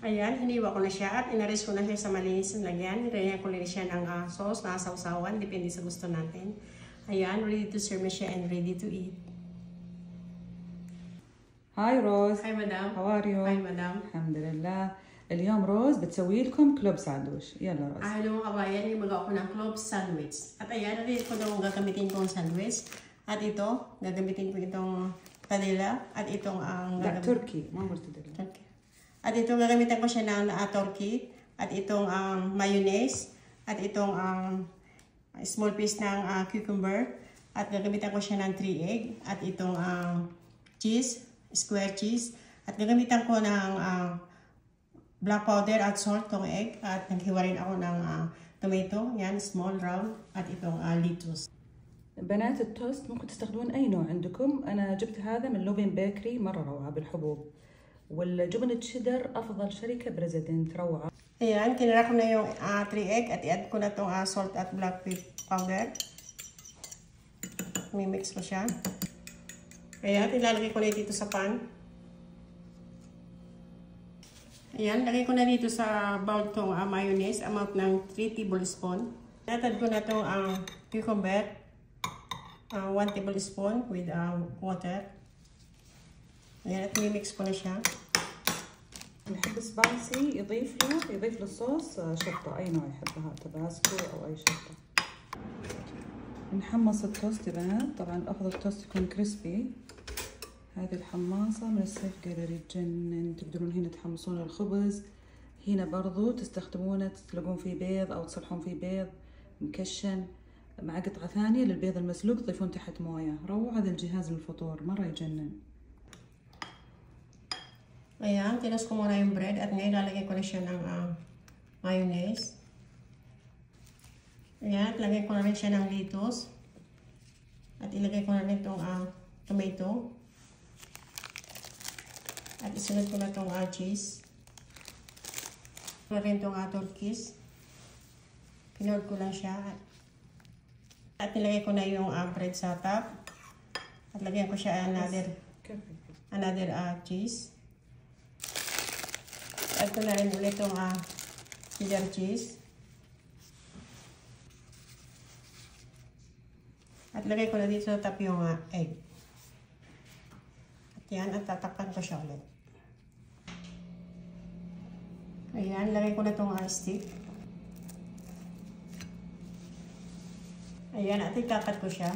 Ayan, hiniwa ko na siya at inaris ko na siya sa malinis na lagyan. Nilagyan ko rin siya ng sauce na sausawan, depende sa gusto natin. Ayan, ready to serve na siya and ready to eat. هاي روز. Hi madam. How are you? Hi madam. الحمد لله. اليوم روز بتسوي لكم كلوب ساندويش. يلا روز. Hello kabayan, magawa ko ng club sandwich. At ayan, ito ko daw gagamitin kong sandwich. At ito, gagamitin ko itong padilla. At itong ang لا تركي ما مرتدل. Turkey. At itong gagamitan ko siya ng turkey. At itong mayonnaise. At itong small piece ng cucumber. At gagamitan ko siya ng 3 egg. At itong cheese, square cheese. At gagamitan ko ng black powder at salt tong egg. At naghiwa rin ako ng tomato. Yan, small round. At itong lettuce. بنات التوست ممكن تستخدمون أي نوع عندكم. أنا جبت هذا من لوفين بيكري مرة روعة بالحبوب. والجبن الشيدر أفضل شركة بريزيدنت روعة. Ayan, kinara ko na yung 3 egg at i-add ko na itong salt at black powder. Mimix ko siya. Ayan, ilalagay ko na dito sa pan. Ayan, lagay ko na dito sa bowl itong mayonnaise, amount ng 3 tablespoon. Natad ko na itong cucumber, 1 tablespoon with water. Ayan, at mimix ko na siya. نحب سبايسي يضيف للصوص شطة أي نوع يحبها تباسكو أو أي شطة. نحمص التوست يا بنات. طبعا الأفضل التوست يكون كريسبي. هذه الحماصة من السيف قالري تجنن. تقدرون هنا تحمصون الخبز. هنا برضو تستخدمونه تسلقون فيه بيض أو تصلحون فيه بيض مكشن مع قطعة ثانية للبيض المسلوق تضيفون تحت موية. روعة هذا الجهاز للفطور مرة يجنن. Ayan, tinas ko muna yung bread at ngayon lalagay ko na siya ng mayonnaise. Ayan, at lagay ko na rin siya ng lettuce. At ilagay ko na rin itong tomato. At isunod ko na itong cheese. Na rin itong turkeys. Pinord ko lang siya. At nilagay ko na yung bread sa top. At lagyan ko siya another cheese. Add ko na rin ulit itong cheddar cheese. At lagay ko na dito sa top yung egg. At yan, at tatakpan ko siya ulit. Ayan, lagay ko na itong stick. Ayan, at itakat ko siya.